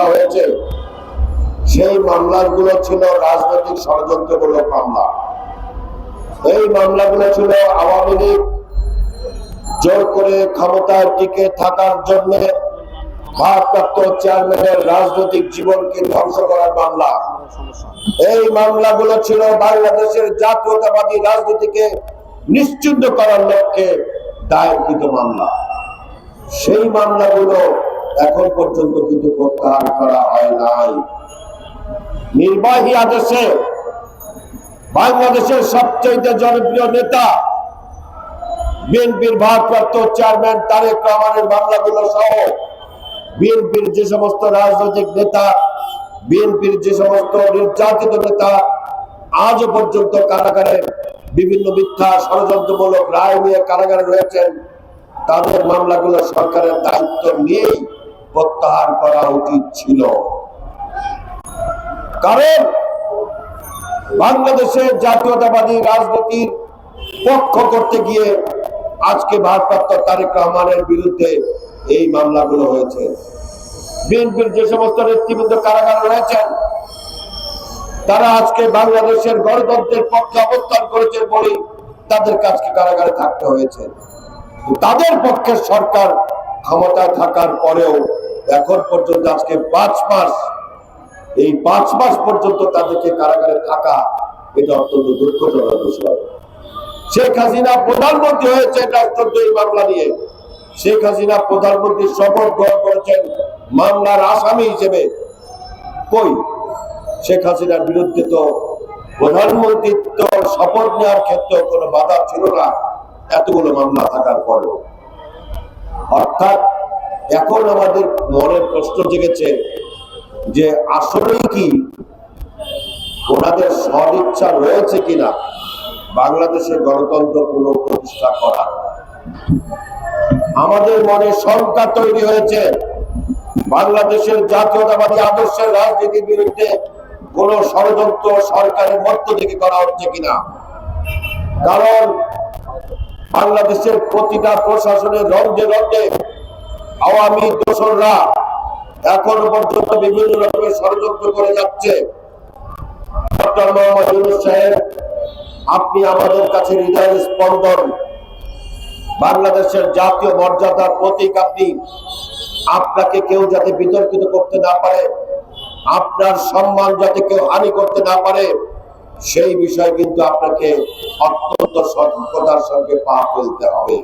মামলা হয়েছে, সেই মামলাগুলো ছিল রাজনৈতিক ষড়যন্ত্রমূলক মামলা। এই মামলাগুলো ছিল আওয়ামী লীগ জোর করে ক্ষমতায় টিকে থাকার জন্য ভারপ্রাপ্ত চেয়ারম্যানের রাজনৈতিক জীবনকে ধ্বংস করার মামলা। এই মামলাগুলো ছিল বাংলাদেশের জাতীয়তাবাদী রাজনীতিকে নিশ্চিহ্ন করার লক্ষ্যে দায়েরকৃত মামলা। সেই মামলাগুলো এখন পর্যন্ত কিন্তু প্রত্যাহার করা হয় নাই। নির্বাহী আদেশে বাংলাদেশের সবচেয়ে জনপ্রিয় নেতা বিএনপির ভারপ্রাপ্ত চেয়ারম্যান তারেক রহমানের মামলাগুলো সহ বিএনপির যে সমস্ত রাজনৈতিক নেতা, বিএনপির যে সমস্ত নির্যাতিত নেতা আজও পর্যন্ত কারাগারে বিভিন্ন মিথ্যা ষড়যন্ত্রমূলক রায় নিয়ে কারাগারে রয়েছেন, তাদের মামলাগুলো সরকারের দায়িত্ব নিয়েই প্রত্যাহার করা উচিত ছিল। কারণ বাংলাদেশের জাতীয়তাবাদী রাজনীতির পক্ষ করতে গিয়ে আজকে ভারপ্রাপ্ত তারেক রহমানের বিরুদ্ধে এই মামলাগুলো হয়েছে। বিএনপির যে সমস্ত নেতৃবৃন্দ কারাগারে রয়েছেন, তারা আজকে বাংলাদেশের গণতন্ত্রের পক্ষে অবস্থান করেছে বলেই তাদের কাছে কারাগারে থাকতে হয়েছে। তাদের পক্ষে সরকার ক্ষমতায় থাকার পরেও এখন পর্যন্ত আজকে 5 মাস, এই 5 মাস পর্যন্ত তাদেরকে কারাগারে থাকা, এটা অত্যন্ত দুঃখজনক বিষয়। শেখ হাসিনা প্রধানমন্ত্রী হয়েছে রাষ্ট্রদ্রোহী মামলা নিয়ে। শেখ হাসিনা প্রধানমন্ত্রীর শপথ গ্রহণ করেছেন মামলার আসামি হিসেবে। কই, শেখ হাসিনার বিরুদ্ধে তো প্রধানমন্ত্রীত্ব শপথ নেওয়ার ক্ষেত্রে কোনো বাধা ছিল না, এতগুলো মামলা থাকার পরেও। অর্থাৎ এখন আমাদের মনে প্রশ্ন জেগেছে যে আসলেই কি ওনাদের সদিচ্ছা রয়েছে কিনা বাংলাদেশের গণতন্ত্র পুনঃপ্রতিষ্ঠা করা। আমাদের মনে শঙ্কা তৈরি হয়েছে বাংলাদেশের জাতীয়তাবাদী আদর্শের রাজনীতির বিরুদ্ধে কোন ষড়যন্ত্র সরকারের মধ্য থেকে করা হচ্ছে কিনা। কারণ বাংলাদেশের প্রতিটা প্রশাসনের রন্ধে রন্ধে আওয়ামী দোসররা এখনো পর্যন্ত বিভিন্ন রকমের ষড়যন্ত্র করে যাচ্ছে। ডক্টর মোহাম্মদ ইউনূস সাহেব, আপনি আমাদের কাছে হৃদয়ের স্পন্দন, বাংলাদেশের জাতীয় মর্যাদার প্রতীক আপনি। আপনাকে কেউ যাতে বিতর্কিত করতে না পারে, আপনার সম্মান যাতে কেউ হানি করতে না পারে, সেই বিষয়ে কিন্তু আপনাকে অত্যন্ত সতর্কতার সঙ্গে পা ফেলতে হবে।